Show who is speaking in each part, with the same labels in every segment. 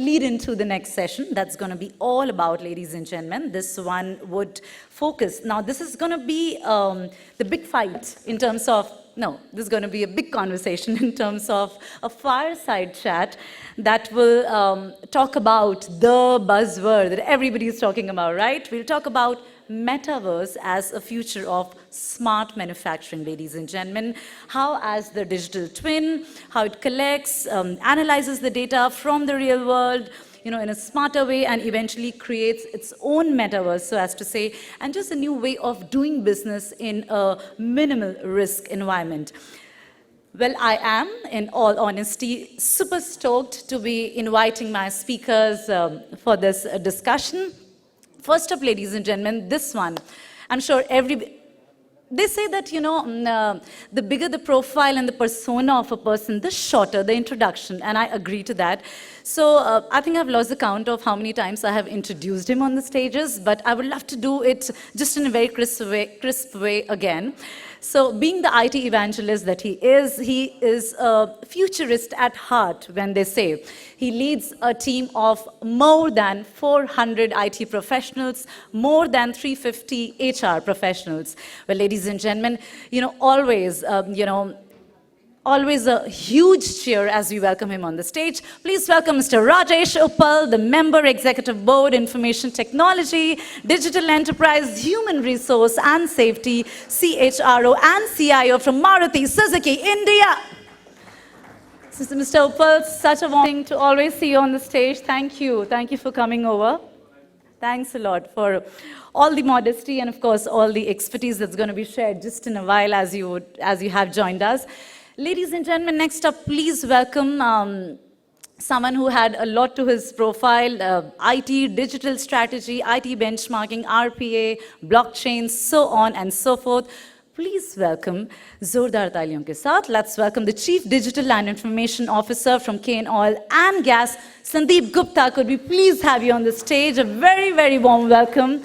Speaker 1: lead into the next session that's going to be all about, ladies and gentlemen. This one would focus. Now, this is going to be the big fight in terms of, no, this is going to be a big conversation in terms of a fireside chat that will talk about the buzzword that everybody is talking about, right? We'll talk about Metaverse as a future of smart manufacturing, ladies and gentlemen. How as the digital twin, how it collects, analyzes the data from the real world, in a smarter way, and eventually creates its own metaverse, so as to say, and just a new way of doing business in a minimal risk environment. Well, I am, in all honesty, super stoked to be inviting my speakers for this discussion. First up, ladies and gentlemen, this one. I'm sure they say that, the bigger the profile and the persona of a person, the shorter the introduction, and I agree to that. So I think I've lost the count of how many times I have introduced him on the stages, but I would love to do it just in a very crisp way again. So being the IT evangelist that he is a futurist at heart, when they say. He leads a team of more than 400 IT professionals, more than 350 HR professionals. Well, ladies and gentlemen, always a huge cheer as we welcome him on the stage. Please welcome Mr. Rajesh Uppal, the Member Executive Board, Information Technology, Digital Enterprise, Human Resource and Safety, CHRO and CIO from Maruti, Suzuki, India. Mr. Uppal, such a wanting to always see you on the stage. Thank you. Thank you for coming over. Thanks a lot for all the modesty and, of course, all the expertise that's going to be shared just in a while as you have joined us. Ladies and gentlemen, next up, please welcome someone who had a lot to his profile, IT, digital strategy, IT benchmarking, RPA, blockchain, so on and so forth. Please welcome, Zordar Taaliyon ke saath, let's welcome the Chief Digital and Information Officer from Cairn Oil and Gas, Sandeep Gupta. Could we please have you on the stage? A very, very warm welcome.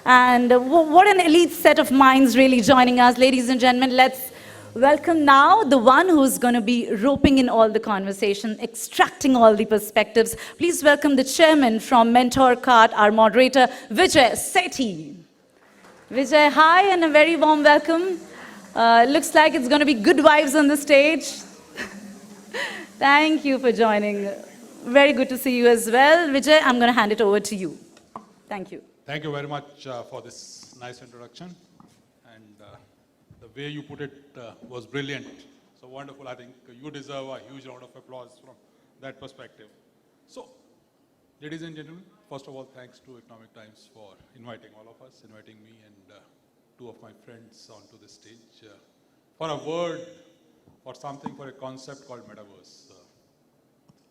Speaker 1: And what an elite set of minds really joining us. Ladies and gentlemen, let's welcome now the one who's going to be roping in all the conversation, extracting all the perspectives. Please welcome the chairman from MentorKart, our moderator, Vijay, Sethi. Vijay, hi, and a very warm welcome. Looks like it's going to be good vibes on the stage. Thank you for joining. Very good to see you as well. Vijay, I'm going to hand it over to you. Thank you.
Speaker 2: Thank you very much for this nice introduction. And the way you put it was brilliant. So wonderful. I think you deserve a huge round of applause from that perspective. So, ladies and gentlemen, first of all, thanks to Economic Times for inviting all of us, inviting me and two of my friends onto the stage for a word, for something, for a concept called Metaverse.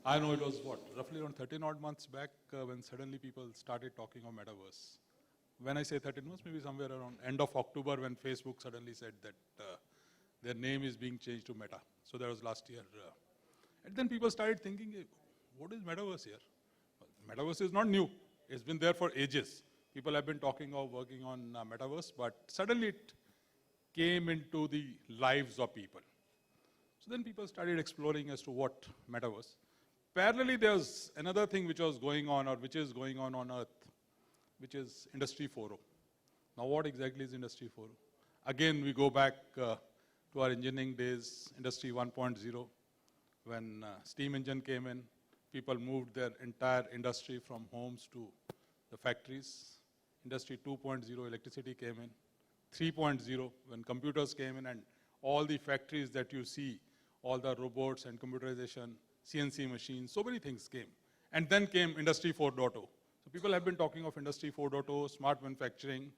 Speaker 2: I know it was, roughly around 13 odd months back when suddenly people started talking of Metaverse. When I say 13 months, maybe somewhere around end of October when Facebook suddenly said that their name is being changed to Meta. So that was last year. And then people started thinking, hey, what is Metaverse here? Metaverse is not new. It's been there for ages. People have been talking of working on Metaverse, but suddenly it came into the lives of people. So then people started exploring as to what Metaverse. Parallelly, there's another thing which was going on, or which is going on Earth, which is Industry 4.0. Now, what exactly is Industry 4.0? Again, we go back to our engineering days, Industry 1.0, when steam engine came in, people moved their entire industry from homes to the factories. Industry 2.0, electricity came in. 3.0, when computers came in and all the factories that you see, all the robots and computerization, CNC machines, so many things came. And then came Industry 4.0. So people have been talking of Industry 4.0, smart manufacturing,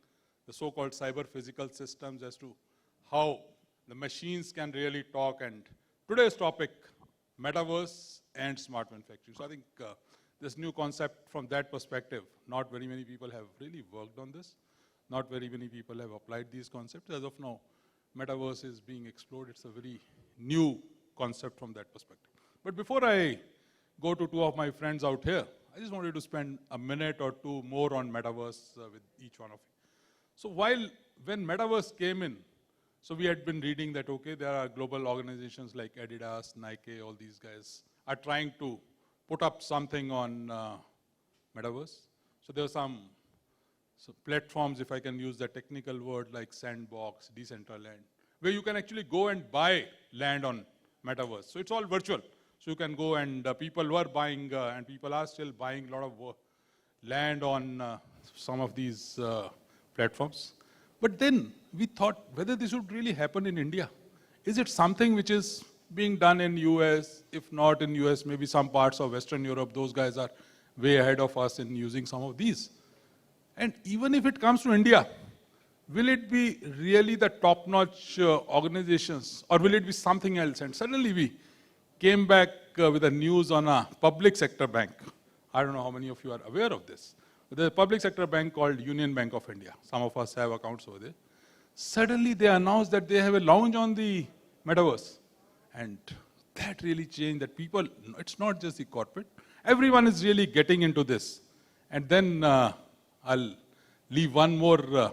Speaker 2: the so-called cyber physical systems as to how the machines can really talk. And today's topic, Metaverse and smart manufacturing. So I think this new concept from that perspective, not very many people have really worked on this. Not very many people have applied these concepts. As of now, Metaverse is being explored. It's a very new concept from that perspective. But before I go to two of my friends out here, I just wanted to spend a minute or two more on Metaverse with each one of you. So when Metaverse came in, so we had been reading that, okay, there are global organizations like Adidas, Nike, all these guys are trying to put up something on Metaverse. So there were some platforms, if I can use the technical word, like Sandbox, Decentraland, where you can actually go and buy land on Metaverse. So it's all virtual. So you can go and people were buying, and people are still buying a lot of land on some of these platforms. But then we thought whether this would really happen in India. Is it something which is being done in US? If not in US, maybe some parts of Western Europe, those guys are way ahead of us in using some of these. And even if it comes to India, will it be really the top-notch organizations, or will it be something else? And suddenly we came back with a news on a public sector bank. I don't know how many of you are aware of this. There's a public sector bank called Union Bank of India. Some of us have accounts over there. Suddenly they announced that they have a lounge on the Metaverse. And that really changed that people, it's not just the corporate, everyone is really getting into this. And then I'll leave one more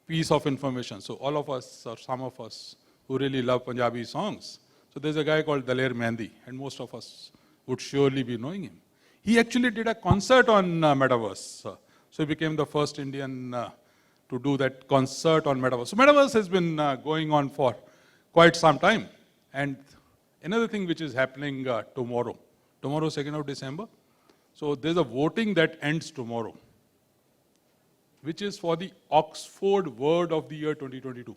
Speaker 2: piece of information. So all of us, or some of us, who really love Punjabi songs. So there's a guy called Daler Mehndi, and most of us would surely be knowing him. He actually did a concert on Metaverse. So he became the first Indian to do that concert on Metaverse. So Metaverse has been going on for quite some time. And another thing which is happening tomorrow, 2nd of December. So there's a voting that ends tomorrow, which is for the Oxford Word of the Year 2022.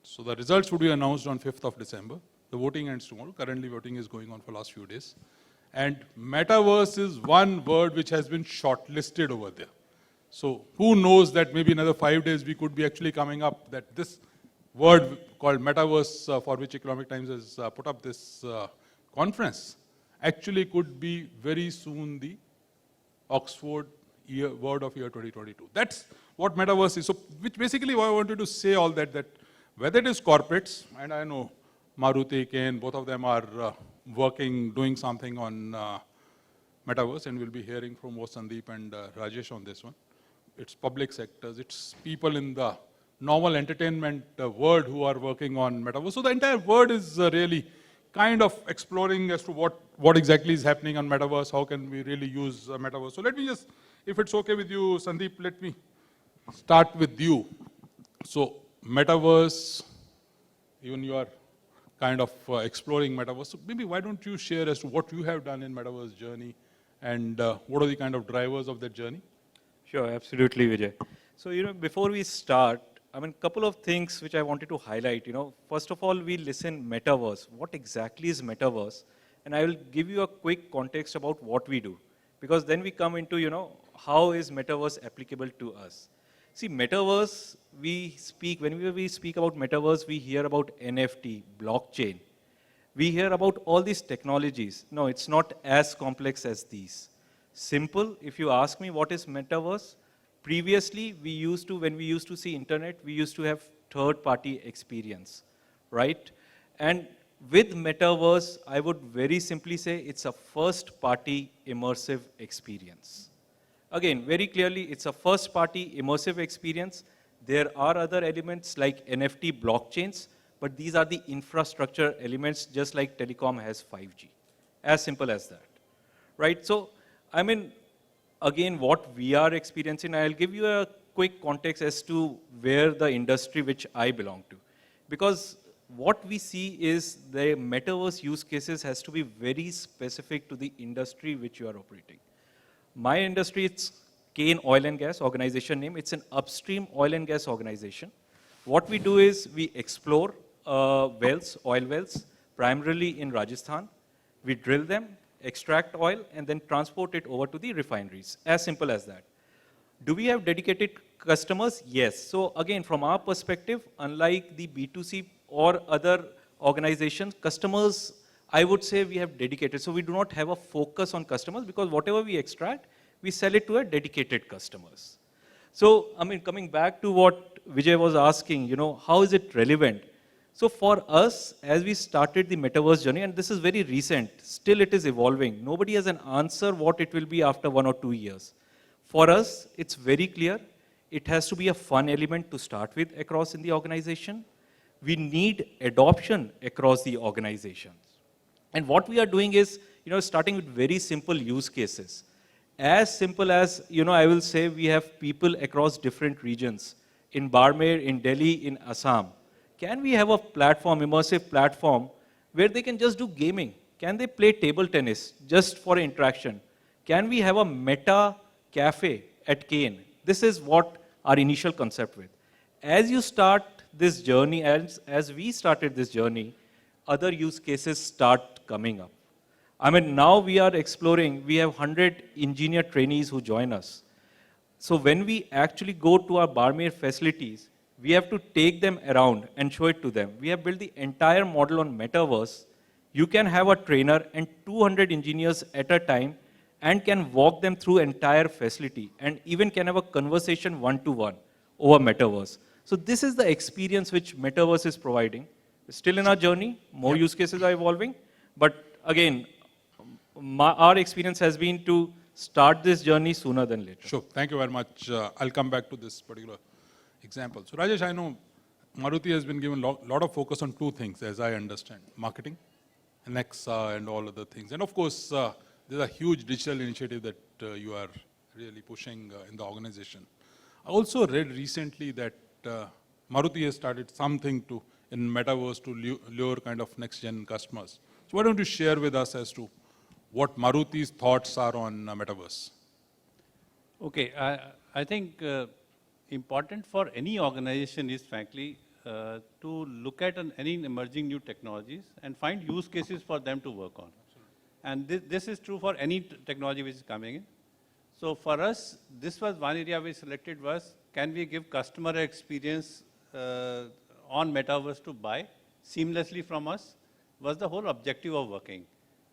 Speaker 2: So the results would be announced on 5th of December. The voting ends tomorrow. Currently voting is going on for the last few days. And Metaverse is one word which has been shortlisted over there. So who knows that maybe another 5 days we could be actually coming up that this word called Metaverse, for which Economic Times has put up this conference, actually could be very soon the Oxford Word of Year 2022. That's what Metaverse is. So, which basically why I wanted to say all that, that whether it is corporates, and I know Maruti, Cairn, both of them are working, doing something on Metaverse, and we'll be hearing from both Sandeep and Rajesh on this one. It's public sectors, it's people in the normal entertainment world who are working on Metaverse. So the entire world is really kind of exploring as to what exactly is happening on Metaverse, how can we really use Metaverse. So let me just, if it's okay with you, Sandeep, let me start with you. So Metaverse, even you are kind of exploring Metaverse. So maybe why don't you share as to what you have done in Metaverse journey and what are the kind of drivers of that journey?
Speaker 3: Sure, absolutely, Vijay. So, before we start, couple of things which I wanted to highlight. First of all, we listen Metaverse. What exactly is Metaverse? And I will give you a quick context about what we do. Because then we come into, how is Metaverse applicable to us? See, Metaverse, whenever we speak about Metaverse, we hear about NFT, blockchain. We hear about all these technologies. No, it's not as complex as these. Simple, if you ask me what is Metaverse, previously, when we used to see internet, we used to have third-party experience, right? And with Metaverse, I would very simply say it's a first-party immersive experience. Again, very clearly, it's a first-party immersive experience. There are other elements like NFT blockchains, but these are the infrastructure elements, just like telecom has 5G. As simple as that, right? So, again, what we are experiencing, I'll give you a quick context as to where the industry which I belong to. Because what we see is the Metaverse use cases has to be very specific to the industry which you are operating. My industry, it's Cairn Oil and Gas, organization name. It's an upstream oil and gas organization. What we do is we explore wells, oil wells, primarily in Rajasthan. We drill them, extract oil, and then transport it over to the refineries. As simple as that. Do we have dedicated customers? Yes. So again, from our perspective, unlike the B2C or other organizations, customers, I would say we have dedicated. So we do not have a focus on customers because whatever we extract, we sell it to a dedicated customers. So, coming back to what Vijay was asking, how is it relevant? So for us, as we started the Metaverse journey, and this is very recent, still it is evolving. Nobody has an answer what it will be after 1 or 2 years. For us, it's very clear. It has to be a fun element to start with across in the organization. We need adoption across the organizations. And what we are doing is starting with very simple use cases. As simple as, I will say we have people across different regions, in Barmer, in Delhi, in Assam. Can we have a platform, immersive platform, where they can just do gaming? Can they play table tennis just for interaction? Can we have a meta cafe at Cairn? This is what our initial concept with. As you start this journey, as we started this journey, other use cases start coming up. I mean, now we are exploring, we have 100 engineer trainees who join us. So when we actually go to our Barmer facilities, we have to take them around and show it to them. We have built the entire model on Metaverse. You can have a trainer and 200 engineers at a time and can walk them through entire facility and even can have a conversation one-to-one over Metaverse. So this is the experience which Metaverse is providing. We're still in our journey, more use cases are evolving, but again, our experience has been to start this journey sooner than later.
Speaker 2: Sure, thank you very much. I'll come back to this particular example. So Rajesh, I know Maruti has been given a lot of focus on two things, as I understand, marketing, Nexa and all other things. And of course, there's a huge digital initiative that you are really pushing in the organization. I also read recently that Maruti has started something in Metaverse to lure kind of next-gen customers. So why don't you share with us as to what Maruti's thoughts are on Metaverse?
Speaker 4: Okay, I think important for any organization is frankly to look at any emerging new technologies and find use cases for them to work on. And this is true for any technology which is coming in. So for us, this was one area we selected was, can we give customer experience on Metaverse to buy seamlessly from us, was the whole objective of working.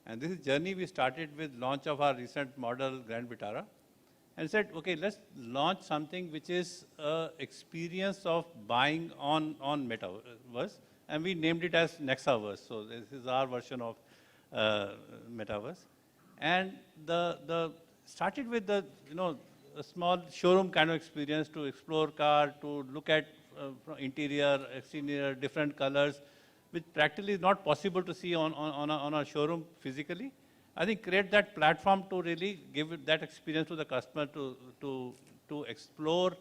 Speaker 4: And this is journey we started with launch of our recent model, Grand Vitara, and said, okay, let's launch something which is experience of buying on Metaverse, and we named it as Nexaverse. So this is our version of Metaverse. And the started with the, a small showroom kind of experience to explore car, to look at interior, exterior, different colors, which practically is not possible to see on a showroom physically. I think create that platform to really give that experience to the customer to explore,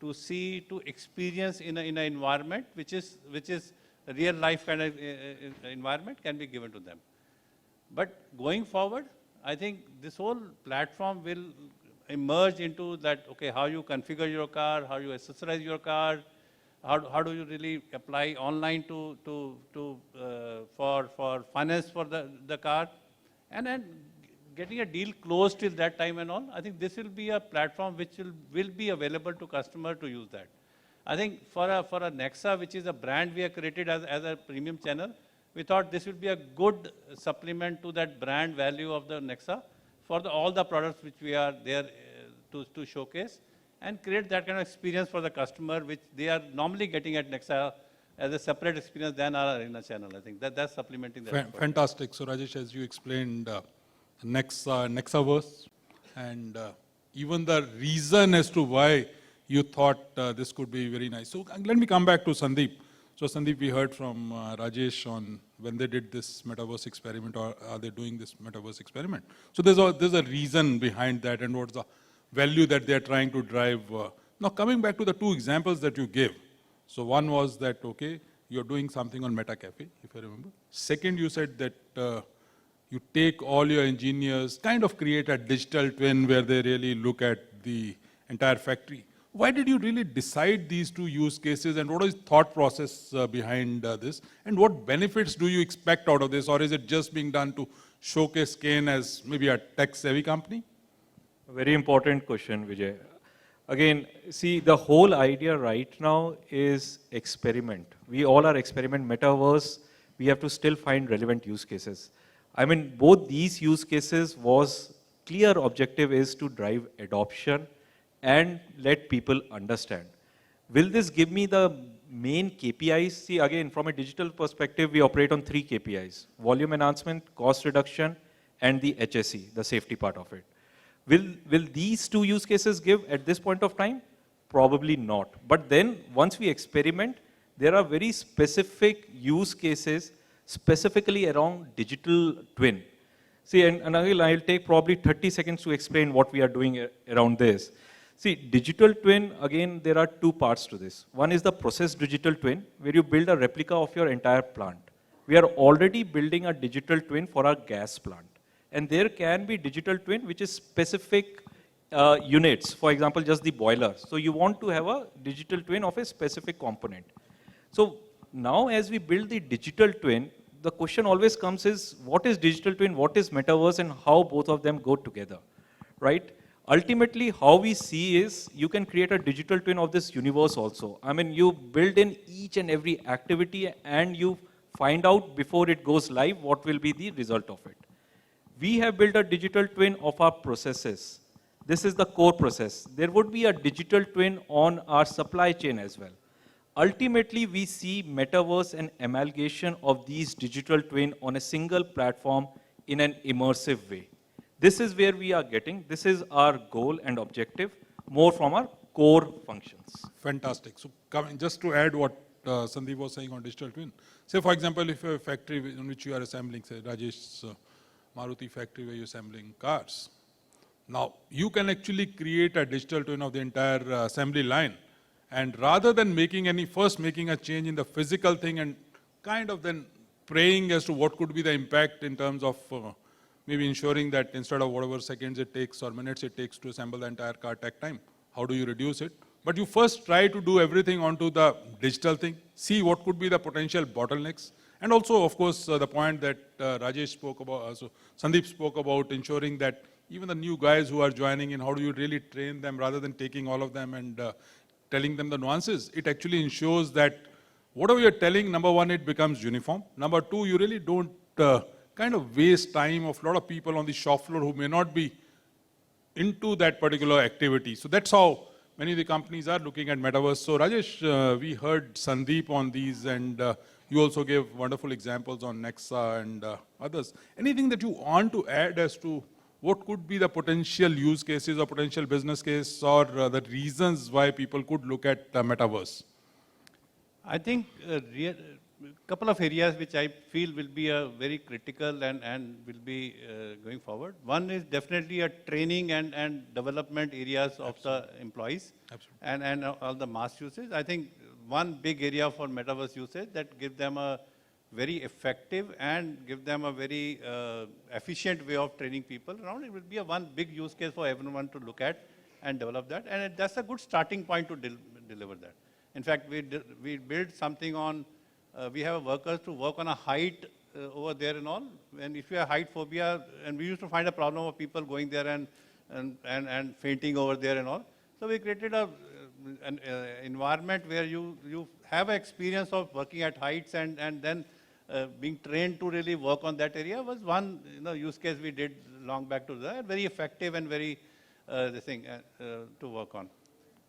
Speaker 4: to see, to experience in an environment which is a real life kind of environment can be given to them. But going forward, I think this whole platform will emerge into that, okay, how you configure your car, how you accessorize your car, how do you really apply online for finance for the car, and then getting a deal closed till that time and all. I think this will be a platform which will be available to customer to use that. I think for a Nexa, which is a brand we have created as a premium channel, we thought this would be a good supplement to that brand value of the Nexa for all the products which we are there to showcase and create that kind of experience for the customer, which they are normally getting at Nexa as a separate experience than our Arena channel. I think that's supplementing that.
Speaker 2: Fantastic. So Rajesh, as you explained, Nexaverse, and even the reason as to why you thought this could be very nice. So let me come back to Sandeep. So Sandeep, we heard from Rajesh on when they did this Metaverse experiment, or are they doing this Metaverse experiment? So there's a reason behind that, and what's the value that they're trying to drive. Now coming back to the two examples that you gave. So one was that, okay, you're doing something on Meta Cafe, if I remember. Second, you said that you take all your engineers, kind of create a digital twin where they really look at the entire factory. Why did you really decide these two use cases, and what is the thought process behind this? And what benefits do you expect out of this, or is it just being done to showcase Cairn as maybe a tech-savvy company?
Speaker 3: A very important question, Vijay. Again, see, the whole idea right now is experiment. We all are experiment. Metaverse, we have to still find relevant use cases. I mean, both these use cases was clear objective is to drive adoption and let people understand. Will this give me the main KPIs? See, again, from a digital perspective, we operate on 3 KPIs: volume enhancement, cost reduction, and the HSE, the safety part of it. Will these 2 use cases give at this point of time? Probably not. But then, once we experiment, there are very specific use cases specifically around digital twin. See, and I'll take probably 30 seconds to explain what we are doing around this. See, digital twin, again, there are two parts to this. One is the process digital twin, where you build a replica of your entire plant. We are already building a digital twin for our gas plant. And there can be digital twin, which is specific units, for example, just the boiler. So you want to have a digital twin of a specific component. So now as we build the digital twin, the question always comes is, what is digital twin, what is metaverse, and how both of them go together, right? Ultimately, how we see is, you can create a digital twin of this universe also. I mean, you build in each and every activity and you find out before it goes live what will be the result of it. We have built a digital twin of our processes. This is the core process. There would be a digital twin on our supply chain as well. Ultimately, we see metaverse and amalgamation of these digital twin on a single platform in an immersive way. This is where we are getting. This is our goal and objective, more from our core functions.
Speaker 2: Fantastic. So just to add what Sandeep was saying on digital twin, say for example, if you have a factory in which you are assembling, say Rajesh's Maruti factory where you're assembling cars. Now, you can actually create a digital twin of the entire assembly line. And rather than making a change in the physical thing and kind of then praying as to what could be the impact in terms of maybe ensuring that instead of whatever seconds it takes or minutes it takes to assemble the entire car tech time, how do you reduce it? But you first try to do everything onto the digital thing, see what could be the potential bottlenecks. And also, of course, the point that Rajesh spoke about, so Sandeep spoke about ensuring that even the new guys who are joining in, how do you really train them rather than taking all of them and telling them the nuances? It actually ensures that whatever you're telling, number one, it becomes uniform. Number two, you really don't kind of waste time of a lot of people on the shop floor who may not be into that particular activity. So that's how many of the companies are looking at metaverse. So Rajesh, we heard Sandeep on these, and you also gave wonderful examples on Nexa and others. Anything that you want to add as to what could be the potential use cases or potential business case or the reasons why people could look at metaverse?
Speaker 4: I think a couple of areas which I feel will be very critical and will be going forward. One is definitely a training and development areas of the employees. Absolutely. And all the mass usage. I think one big area for metaverse usage that give them a very effective and give them a very efficient way of training people around. It will be one big use case for everyone to look at and develop that. And that's a good starting point to deliver that. In fact, we build something on, we have workers to work on a height over there and all. And if you have height phobia, and we used to find a problem of people going there and fainting over there and all. So we created an environment where you have an experience of working at heights and then being trained to really work on that area was one use case we did long back to that, very effective and very to work on.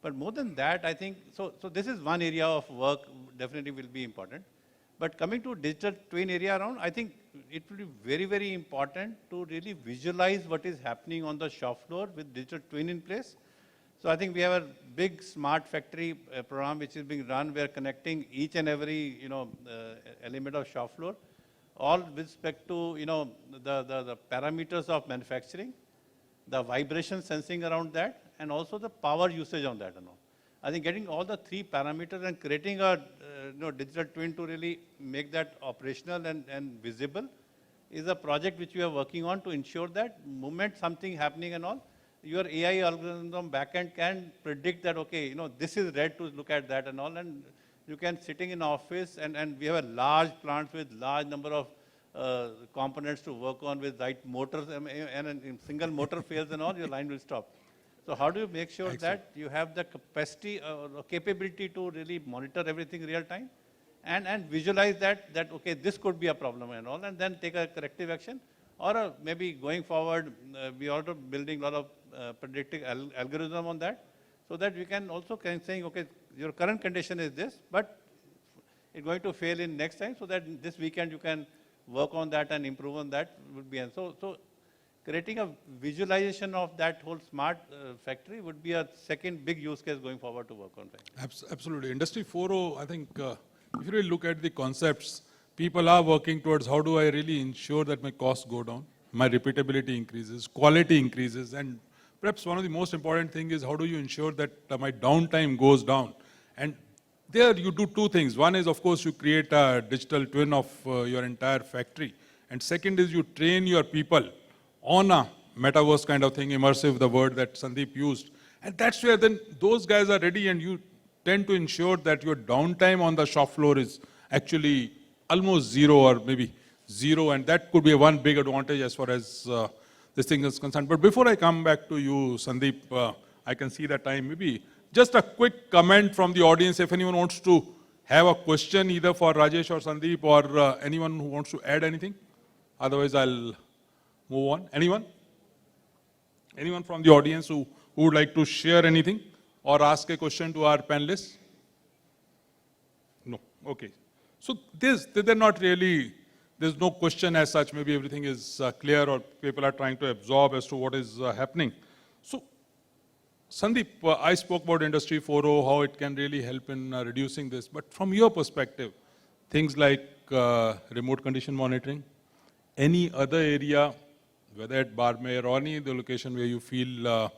Speaker 4: But more than that, I think, so this is one area of work definitely will be important. But coming to digital twin area around, I think it will be very, very important to really visualize what is happening on the shop floor with digital twin in place. So I think we have a big smart factory program which is being run. We are connecting each and every element of shop floor, all with respect to the parameters of manufacturing, the vibration sensing around that, and also the power usage on that and all. I think getting all the three parameters and creating a digital twin to really make that operational and visible is a project which we are working on to ensure that moment something happening and all, your AI algorithm backend can predict that, okay, this is red to look at that and all, and you can sitting in office and we have a large plant with large number of components to work on with right motors and in single motor fails and all, your line will stop. So how do you make sure that you have the capacity or capability to really monitor everything real time and visualize that okay, this could be a problem and all, and then take a corrective action? Or maybe going forward, we are also building a lot of predictive algorithm on that, so that we can also saying, okay, your current condition is this, but it's going to fail in next time, so that this weekend you can work on that and improve on that would be. And so creating a visualization of that whole smart factory would be a second big use case going forward to work on.
Speaker 2: Absolutely. Industry 4.0, I think, if you really look at the concepts, people are working towards how do I really ensure that my costs go down, my repeatability increases, quality increases, and perhaps one of the most important thing is how do you ensure that my downtime goes down? And there you do two things. One is, of course, you create a digital twin of your entire factory. And second is you train your people on a metaverse kind of thing, immersive, the word that Sandeep used. And that's where then those guys are ready and you tend to ensure that your downtime on the shop floor is actually almost zero or maybe zero. And that could be one big advantage as far as this thing is concerned. But before I come back to you, Sandeep, I can see the time. Maybe just a quick comment from the audience if anyone wants to have a question either for Rajesh or Sandeep or anyone who wants to add anything. Otherwise, I'll move on. Anyone? Anyone from the audience who would like to share anything or ask a question to our panelists? No. Okay. So they're not really, there's no question as such. Maybe everything is clear or people are trying to absorb as to what is happening. So, Sandeep, I spoke about Industry 4.0, how it can really help in reducing this. But from your perspective, things like remote condition monitoring, any other area, whether at Barmer or any other location where you feel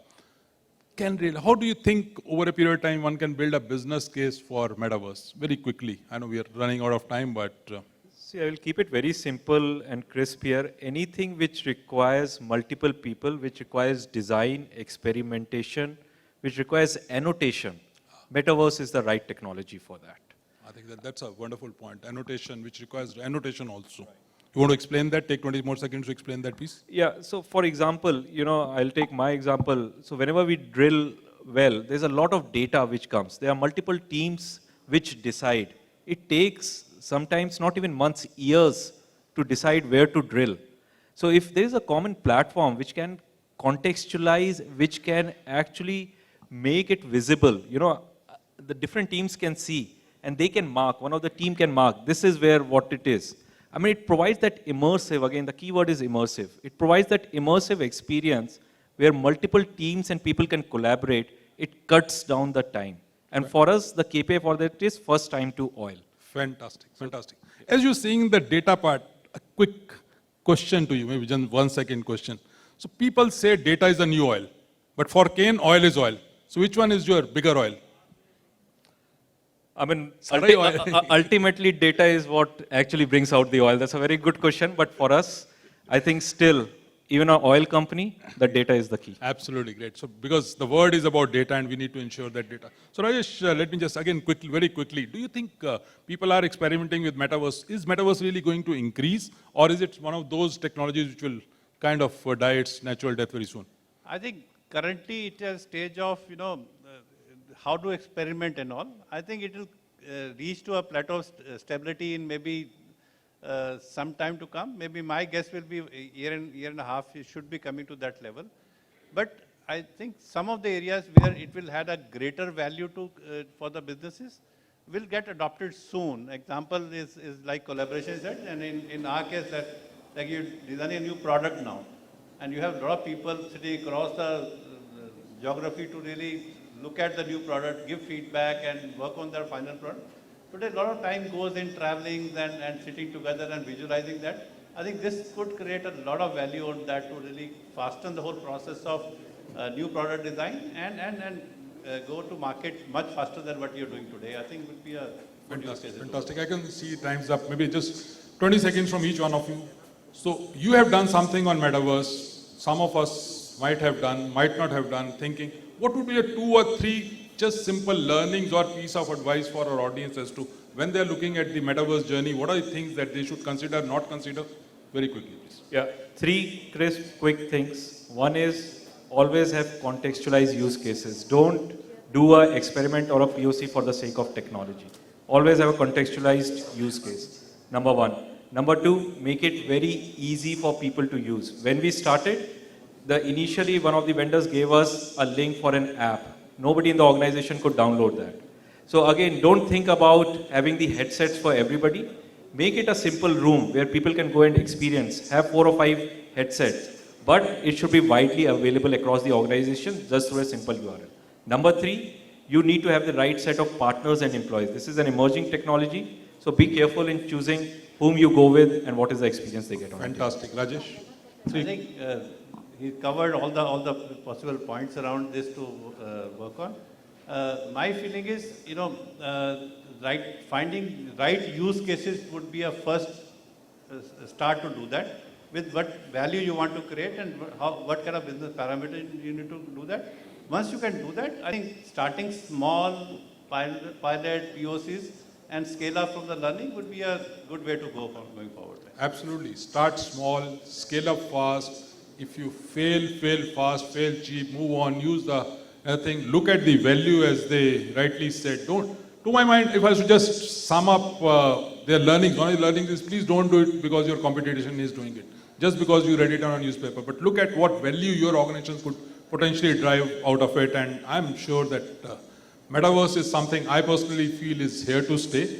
Speaker 2: can really, how do you think over a period of time one can build a business case for Metaverse? Very quickly. I know we are running out of time, but...
Speaker 3: See, I will keep it very simple and crisp here. Anything which requires multiple people, which requires design, experimentation, which requires annotation, Metaverse is the right technology for that.
Speaker 2: I think that's a wonderful point. Annotation, which requires annotation also. Right. You want to explain that? Take 20 more seconds to explain that piece.
Speaker 3: Yeah, so for example, I'll take my example. So whenever we drill well, there's a lot of data which comes. There are multiple teams which decide. It takes sometimes not even months, years to decide where to drill. So if there is a common platform which can contextualize, which can actually make it visible, the different teams can see and they can mark, one of the team can mark, this is where what it is. I mean, it provides that immersive, again, the keyword is immersive. It provides that immersive experience where multiple teams and people can collaborate. It cuts down the time. And for us, the KPI for that is first time to oil.
Speaker 2: Fantastic, fantastic. As you're seeing the data part, a quick question to you, maybe just 1 second question. So people say data is the new oil, but for Cairn, oil is oil. So which one is your bigger oil?
Speaker 3: I mean, ultimately data is what actually brings out the oil. That's a very good question, but for us, I think still, even an oil company, the data is the key.
Speaker 2: Absolutely great. So because the word is about data and we need to ensure that data. So Rajesh, let me just again quickly, very quickly, do you think people are experimenting with Metaverse? Is Metaverse really going to increase or is it one of those technologies which will kind of die its natural death very soon?
Speaker 4: I think currently it is a stage of, how to experiment and all. I think it will reach to a plateau of stability in maybe some time to come. Maybe my guess will be a year and a half, it should be coming to that level. But I think some of the areas where it will have a greater value to for the businesses will get adopted soon. Example is like collaboration set, and in our case, that like you're designing a new product now, and you have a lot of people sitting across the geography to really look at the new product, give feedback, and work on their final product. Today, a lot of time goes in traveling and sitting together and visualizing that. I think this could create a lot of value on that to really fasten the whole process of new product design and go to market much faster than what you're doing today. I think it would be a
Speaker 2: fantastic. Fantastic. I can see time's up. Maybe just 20 seconds from each one of you. So you have done something on Metaverse. Some of us might have done, might not have done, thinking. What would be a 2 or 3 just simple learnings or piece of advice for our audience as to when they're looking at the Metaverse journey, what are the things that they should consider, not consider? Very quickly, please.
Speaker 3: Yeah, 3 crisp, quick things. One is always have contextualized use cases. Don't do an experiment or a POC for the sake of technology. Always have a contextualized use case. Number 1. Number 2, make it very easy for people to use. When we started, initially one of the vendors gave us a link for an app. Nobody in the organization could download that. So again, don't think about having the headsets for everybody. Make it a simple room where people can go and experience. Have 4 or 5 headsets, but it should be widely available across the organization just through a simple URL. Number 3, you need to have the right set of partners and employees. This is an emerging technology, so be careful in choosing whom you go with and what is the experience they get on it.
Speaker 2: Fantastic. Rajesh?
Speaker 4: I think he covered all the possible points around this to work on. My feeling is, finding right use cases would be a first start to do that. With what value you want to create and what kind of business parameter you need to do that. Once you can do that, I think starting small pilot POCs and scale up from the learning would be a good way to go for going forward.
Speaker 2: Absolutely. Start small, scale up fast. If you fail fast, fail cheap, move on, use the other thing. Look at the value as they rightly said. Don't, to my mind, if I should just sum up their learnings, one of the learnings is please don't do it because your competition is doing it. Just because you read it on a newspaper. But look at what value your organization could potentially drive out of it. And I'm sure that Metaverse is something I personally feel is here to stay.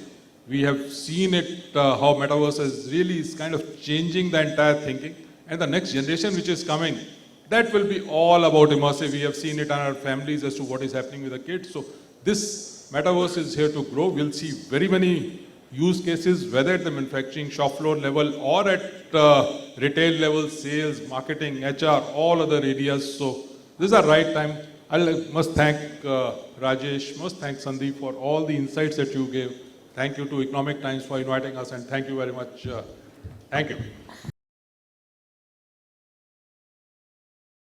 Speaker 2: We have seen it, how Metaverse is kind of changing the entire thinking. And the next generation which is coming, that will be all about immersive. We have seen it in our families as to what is happening with the kids. So this Metaverse is here to grow. We'll see very many use cases, whether at the manufacturing shop floor level or at retail level, sales, marketing, HR, all other areas. So this is the right time. I must thank Rajesh, must thank Sandeep for all the insights that you gave. Thank you to Economic Times for inviting us, and thank you very much. Thank you.